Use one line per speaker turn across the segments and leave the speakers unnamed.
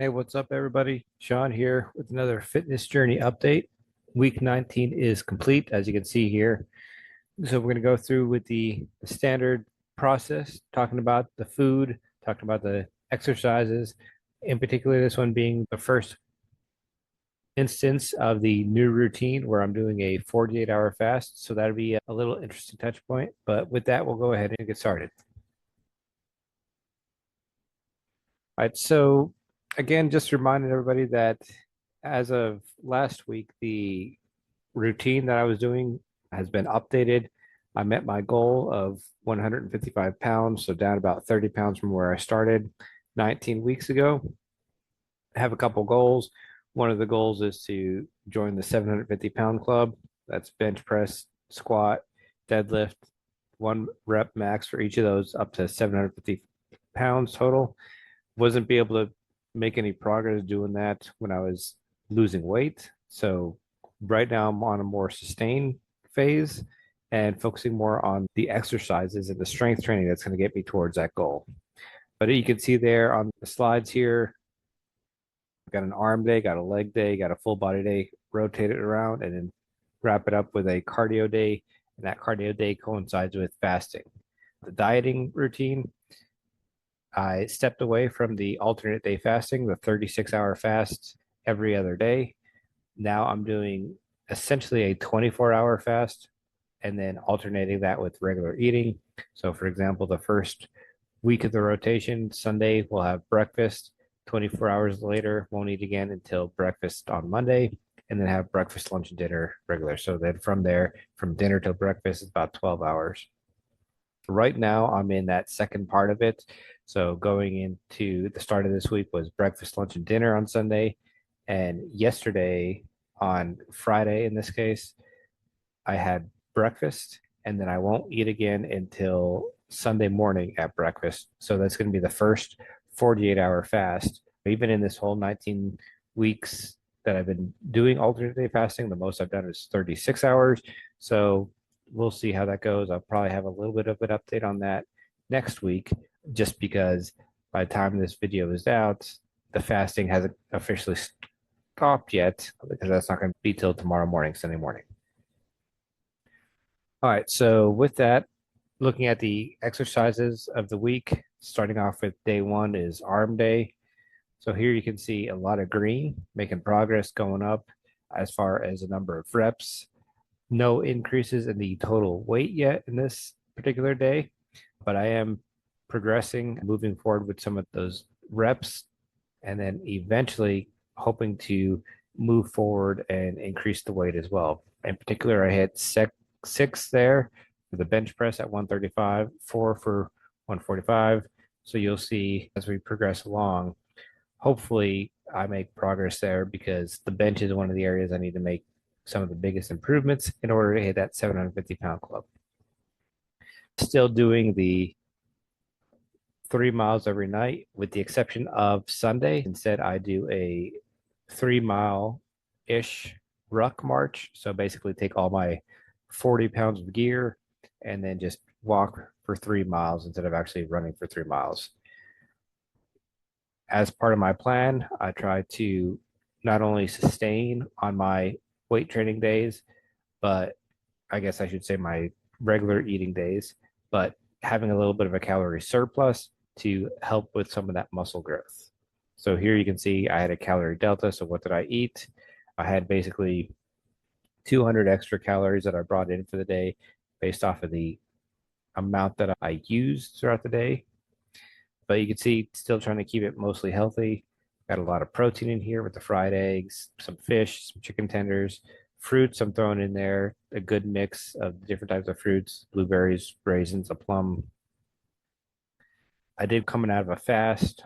Hey, what's up, everybody? Sean here with another fitness journey update. Week 19 is complete, as you can see here. So, we're going to go through with the standard process, talking about the food, talking about the exercises, in particular, this one being the first instance of the new routine where I'm doing a 48-hour fast. So, that'll be a little interesting touch point. But with that, we'll go ahead and get started. All right. So, again, just reminding everybody that as of last week, the routine that I was doing has been updated. I met my goal of 155 pounds, so down about 30 pounds from where I started 19 weeks ago. I have a couple goals. One of the goals is to join the 750 pound club. That's bench press, squat, deadlift, one rep max for each of those up to 750 pounds total. Wasn't be able to make any progress doing that when I was losing weight. So right now I'm on a more sustained phase and focusing more on the exercises and the strength training that's going to get me towards that goal. But you can see there on the slides here, got an arm day, got a leg day, got a full body day, rotate it around, and then wrap it up with a cardio day. And that cardio day coincides with fasting. The dieting routine, I stepped away from the alternate day fasting, the 36-hour fast every other day. Now I'm doing essentially a 24-hour fast and then alternating that with regular eating. So, for example, the first week of the rotation, Sunday, we'll have breakfast. 24 hours later, won't eat again until breakfast on Monday, and then have breakfast, lunch, and dinner regular. So then from there, from dinner till breakfast is about 12 hours. Right now, I'm in that second part of it. So going into the start of this week was breakfast, lunch, and dinner on Sunday. And yesterday, on Friday in this case, I had breakfast, and then I won't eat again until Sunday morning at breakfast. So that's going to be the first 48-hour fast. Even in this whole 19 weeks that I've been doing alternate day fasting, the most I've done is 36 hours. So we'll see how that goes. I'll probably have a little bit of an update on that next week, just because by the time this video is out, the fasting hasn't officially stopped yet, because that's not going to be till tomorrow morning, Sunday morning. All right, so with that, looking at the exercises of the week, starting off with day one is arm day. So here you can see a lot of green, making progress going up as far as the number of reps. No increases in the total weight yet in this particular day, but I am progressing, moving forward with some of those reps, and then eventually hoping to move forward and increase the weight as well. In particular, I hit six there for the bench press at 135, four for 145. So you'll see as we progress along, hopefully I make progress there, because the bench is one of the areas I need to make some of the biggest improvements in order to hit that 750 pound club. Still doing the 3 miles every night, with the exception of Sunday. Instead, I do a 3 mile ish ruck march. So basically, take all my 40 pounds of gear and then just walk for 3 miles instead of actually running for 3 miles. As part of my plan, I try to not only sustain on my weight training days, but I guess I should say my regular eating days, but having a little bit of a calorie surplus to help with some of that muscle growth. So here you can see I had a calorie delta. So what did I eat? I had basically 200 extra calories that I brought in for the day based off of the amount that I used throughout the day. But you can see still trying to keep it mostly healthy. Got a lot of protein in here with the fried eggs, some fish, some chicken tenders, fruits I'm throwing in there, a good mix of different types of fruits, blueberries, raisins, a plum. I did coming out of a fast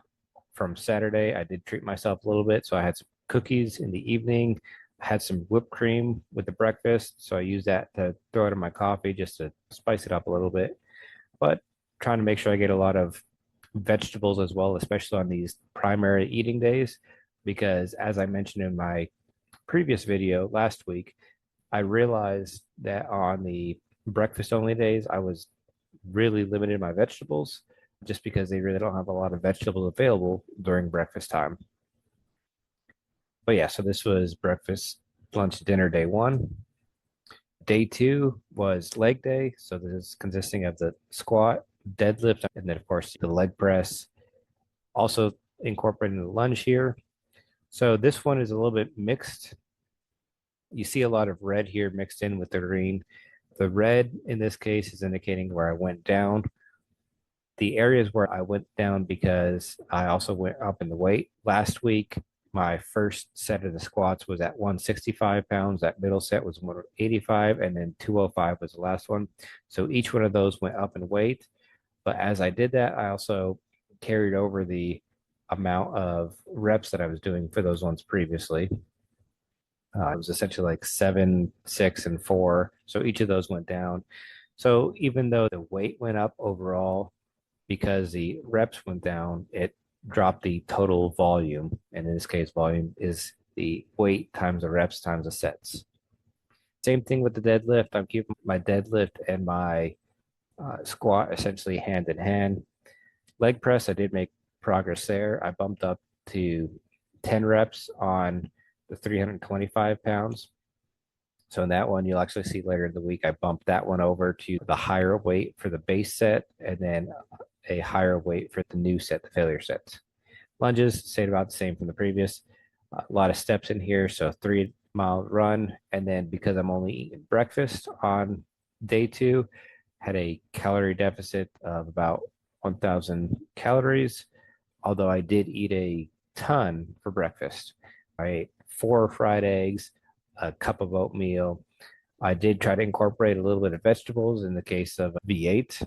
from Saturday. I did treat myself a little bit. So I had some cookies in the evening. I had some whipped cream with the breakfast. So I used that to throw it in my coffee just to spice it up a little bit. But trying to make sure I get a lot of vegetables as well, especially on these primary eating days, because as I mentioned in my previous video last week, I realized that on the breakfast only days, I was really limited in my vegetables just because they really don't have a lot of vegetables available during breakfast time. But yeah, so this was breakfast, lunch, dinner day one. Day two was leg day. So this is consisting of the squat, deadlift, and then of course the leg press. Also incorporating the lunge here. So this one is a little bit mixed. You see a lot of red here mixed in with the green. The red in this case is indicating where I went down. The areas where I went down because I also went up in the weight. Last week, my first set of the squats was at 165 pounds. That middle set was 185, and then 205 was the last one. So each one of those went up in weight. But as I did that, I also carried over the amount of reps that I was doing for those ones previously. It was essentially like 7, 6, and 4. So each of those went down. So even though the weight went up overall, because the reps went down, it dropped the total volume. And in this case, volume is the weight times the reps times the sets. Same thing with the deadlift. I'm keeping my deadlift and my squat essentially hand in hand. Leg press, I did make progress there. I bumped up to 10 reps on the 325 pounds. So in that one, you'll actually see later in the week, I bumped that one over to the higher weight for the base set and then a higher weight for the new set, the failure sets. Lunges stayed about the same from the previous. A lot of steps in here. So 3 mile run. And then because I'm only eating breakfast on day two, had a calorie deficit of about 1,000 calories, although I did eat a ton for breakfast. I ate 4 fried eggs, a cup of oatmeal. I did try to incorporate a little bit of vegetables in the case of V8,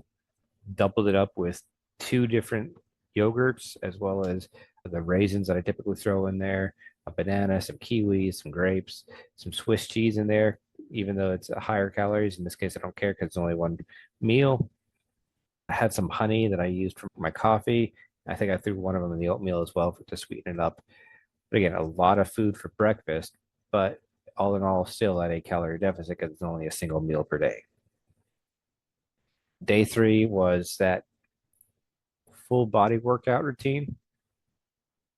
doubled it up with 2 different yogurts, as well as the raisins that I typically throw in there, a banana, some kiwis, some grapes, some Swiss cheese in there, even though it's a higher calories. In this case, I don't care because it's only one meal. I had some honey that I used for my coffee. I think I threw one of them in the oatmeal as well to sweeten it up. But again, a lot of food for breakfast, but all in all, still at a calorie deficit because it's only a single meal per day. Day three was that full body workout routine.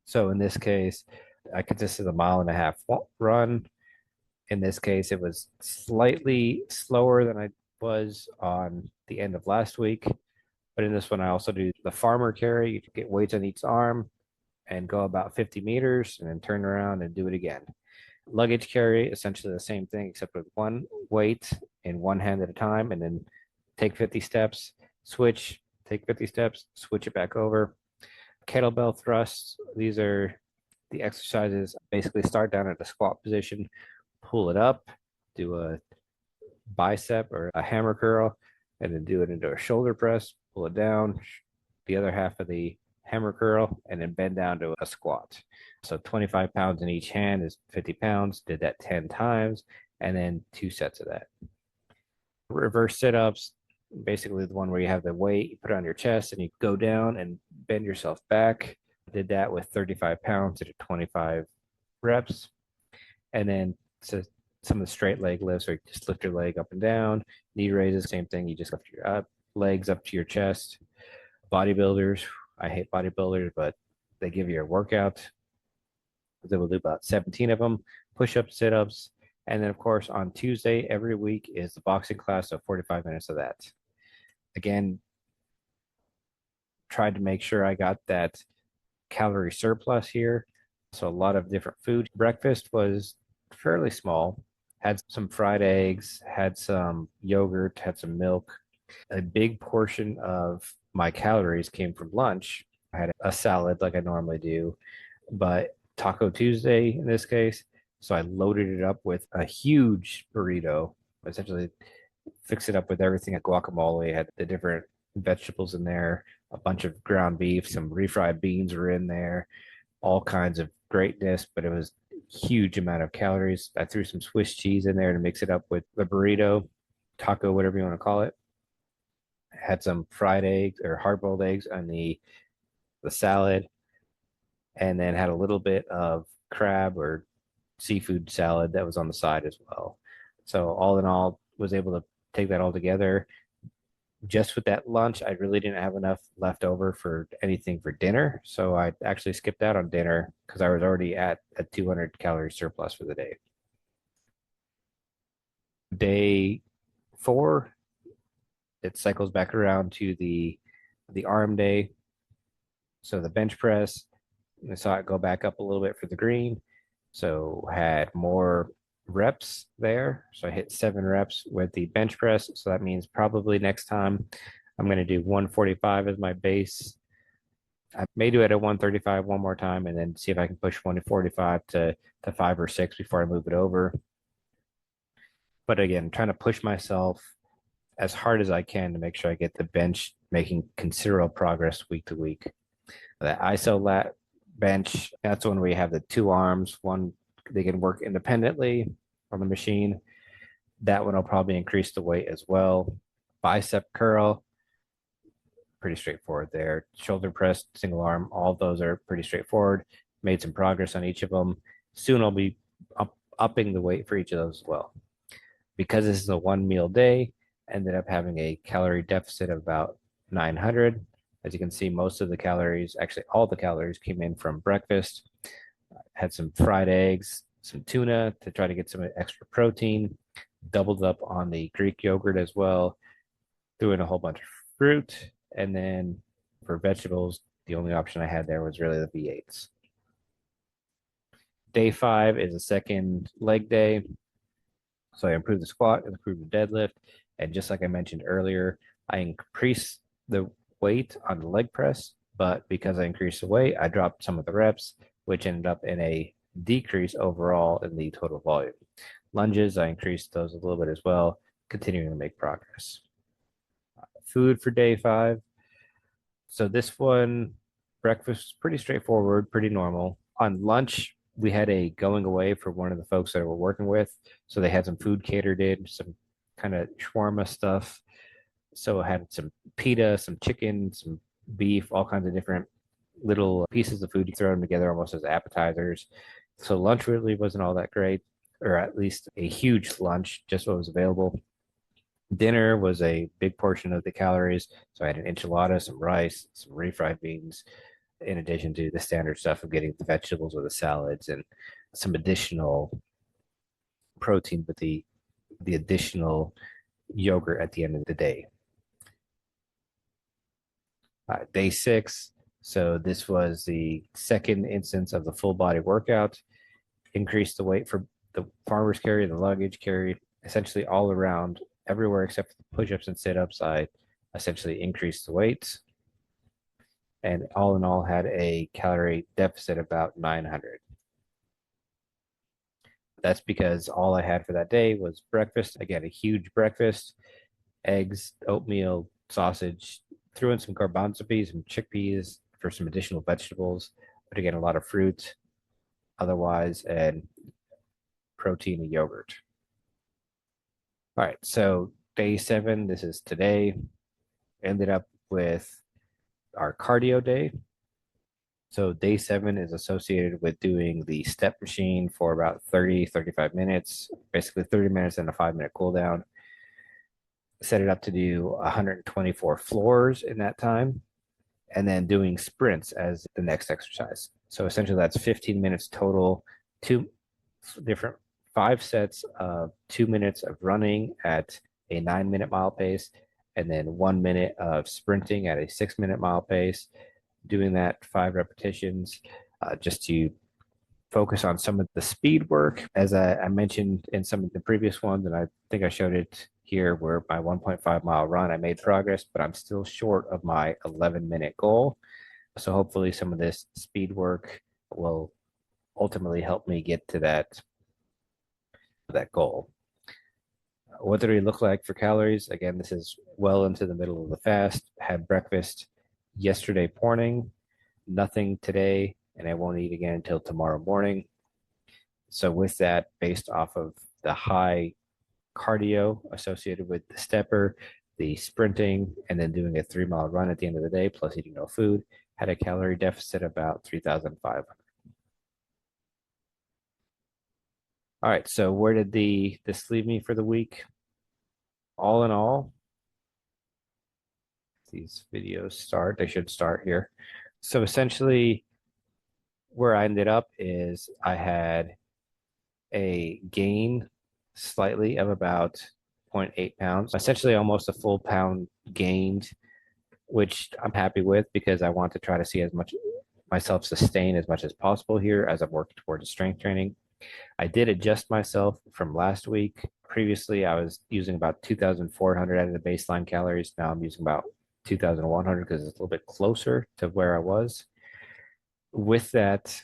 So in this case, I consisted of a 1.5 mile run. In this case, it was slightly slower than I was on the end of last week. But in this one, I also do the farmer carry. You get weights on each arm and go about 50 meters and then turn around and do it again. Luggage carry, essentially the same thing, except with one weight in one hand at a time, and then take 50 steps, switch, take 50 steps, switch it back over. Kettlebell thrusts, these are the exercises. Basically, start down at the squat position, pull it up, do a bicep or a hammer curl, and then do it into a shoulder press, pull it down, the other half of the hammer curl, and then bend down to a squat. So 25 pounds in each hand is 50 pounds. Did that 10 times, and then 2 sets of that. Reverse sit ups, basically the one where you have the weight, you put it on your chest, and you go down and bend yourself back. Did that with 35 pounds at 25 reps. And then so some of the straight leg lifts, or you just lift your leg up and down. Knee raises, same thing. You just lift your legs up to your chest. Bodybuilders, I hate bodybuilders, but they give you a workout. They will do about 17 of them, push-ups, sit-ups. And then, of course, on Tuesday every week is the boxing class, so 45 minutes of that. Again, tried to make sure I got that calorie surplus here. So a lot of different food. Breakfast was fairly small. Had some fried eggs, had some yogurt, had some milk. A big portion of my calories came from lunch. I had a salad like I normally do, but Taco Tuesday in this case. So I loaded it up with a huge burrito, essentially fix it up with everything, a guacamole, had the different vegetables in there, a bunch of ground beef, some refried beans were in there, all kinds of greatness, but it was a huge amount of calories. I threw some Swiss cheese in there to mix it up with the burrito, taco, whatever you want to call it. Had some fried eggs or hard boiled eggs on the salad, and then had a little bit of crab or seafood salad that was on the side as well. So all in all, was able to take that all together. Just with that lunch, I really didn't have enough left over for anything for dinner. So I actually skipped out on dinner because I was already at a 200 calorie surplus for the day. Day four, it cycles back around to the arm day. So the bench press, I saw it go back up a little bit for the green. So had more reps there. So I hit 7 reps with the bench press. So that means probably next time I'm going to do 145 as my base. I may do it at 135 one more time and then see if I can push 145 to 5 or 6 before I move it over. But again, I'm trying to push myself as hard as I can to make sure I get the bench making considerable progress week to week. The iso lat bench, that's when we have the 2 arms. One, they can work independently on the machine. That one will probably increase the weight as well. Bicep curl, pretty straightforward there. Shoulder press, single arm, all of those are pretty straightforward. Made some progress on each of them. Soon I'll be upping the weight for each of those as well. Because this is a 1 meal day, ended up having a calorie deficit of about 900. As you can see, most of the calories, actually all the calories, came in from breakfast. Had some fried eggs, some tuna to try to get some extra protein. Doubled up on the Greek yogurt as well. Threw in a whole bunch of fruit. And then for vegetables, the only option I had there was really the V8s. Day 5 is a second leg day. So I improved the squat, improved the deadlift, and just like I mentioned earlier, I increased the weight on the leg press, but because I increased the weight, I dropped some of the reps, which ended up in a decrease overall in the total volume. Lunges, I increased those a little bit as well, continuing to make progress. Food for day 5. So this one, breakfast, pretty straightforward, pretty normal. On lunch, we had a going away for one of the folks that we're working with. So they had some food catered in, some kind of shawarma stuff. So I had some pita, some chicken, some beef, all kinds of different little pieces of food. You throw them together almost as appetizers. So lunch really wasn't all that great, or at least a huge lunch, just what was available. Dinner was a big portion of the calories. So I had an enchilada, some rice, some refried beans, in addition to the standard stuff of getting the vegetables or the salads and some additional protein with the additional yogurt at the end of the day. Day 6. So this was the second instance of the full body workout. Increased the weight for the farmer's carry, the luggage carry, essentially all around, everywhere except for the push-ups and sit-ups. I essentially increased the weights, and all in all had a calorie deficit about 900. That's because all I had for that day was breakfast. Again, a huge breakfast, eggs, oatmeal, sausage, threw in some garbanzo beans, some chickpeas for some additional vegetables, but again, a lot of fruit otherwise, and protein and yogurt. All right, so day 7, this is today, ended up with our cardio day. So day 7 is associated with doing the step machine for about 35 minutes, basically 30 minutes and a 5-minute cool down. Set it up to do 124 floors in that time, and then doing sprints as the next exercise. So essentially that's 15 minutes total, 2 different 5 sets of 2 minutes of running at a 9-minute mile pace, and then 1 minute of sprinting at a 6-minute mile pace, doing that 5 repetitions, just to focus on some of the speed work. As I mentioned in some of the previous ones, and I think I showed it here, where my 1.5 mile run, I made progress, but I'm still short of my 11-minute goal. So hopefully some of this speed work will ultimately help me get to that goal. What did it look like for calories? Again, this is well into the middle of the fast. Had breakfast yesterday morning, nothing today, and I won't eat again until tomorrow morning. So with that, based off of the high cardio associated with the stepper, the sprinting, and then doing a 3-mile run at the end of the day, plus eating no food, had a calorie deficit of about 3,500. All right, so where did this leave me for the week? All in all, these videos start. They should start here. So essentially, where I ended up is I had a gain slightly of about 0.8 pounds, essentially almost a full pound gained, which I'm happy with because I want to try to see as much myself sustain as much as possible here as I'm working towards strength training. I did adjust myself from last week. Previously, I was using about 2,400 out of the baseline calories. Now I'm using about 2,100 because it's a little bit closer to where I was. With that,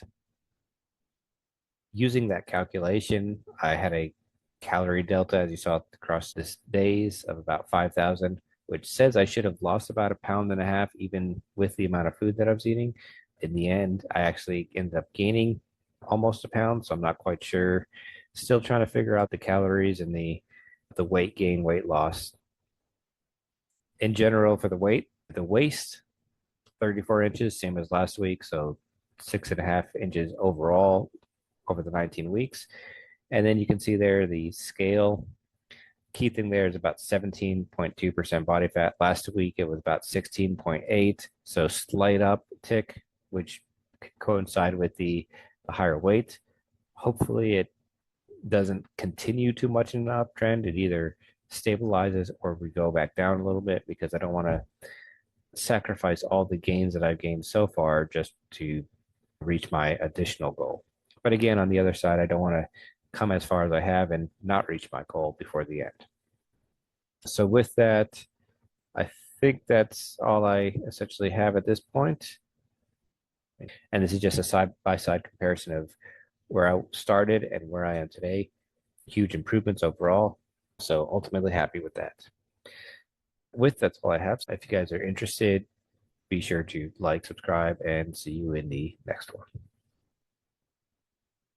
using that calculation, I had a calorie delta, as you saw across this days, of about 5,000, which says I should have lost about a pound and a half, even with the amount of food that I was eating. In the end, I actually ended up gaining almost a pound, so I'm not quite sure. Still trying to figure out the calories and the weight gain, weight loss. In general, for the waist, 34 inches, same as last week, so 6.5 inches overall over the 19 weeks. And then you can see there the scale. Key thing there is about 17.2% body fat. Last week it was about 16.8, so slight uptick, which could coincide with the higher weight. Hopefully it doesn't continue too much in an uptrend. It either stabilizes or we go back down a little bit because I don't want to sacrifice all the gains that I've gained so far just to reach my additional goal. But again, on the other side, I don't want to come as far as I have and not reach my goal before the end. So with that, I think that's all I essentially have at this point. And this is just a side-by-side comparison of where I started and where I am today. Huge improvements overall. So ultimately happy with that. That's all I have. So if you guys are interested, be sure to like, subscribe, and see you in the next one.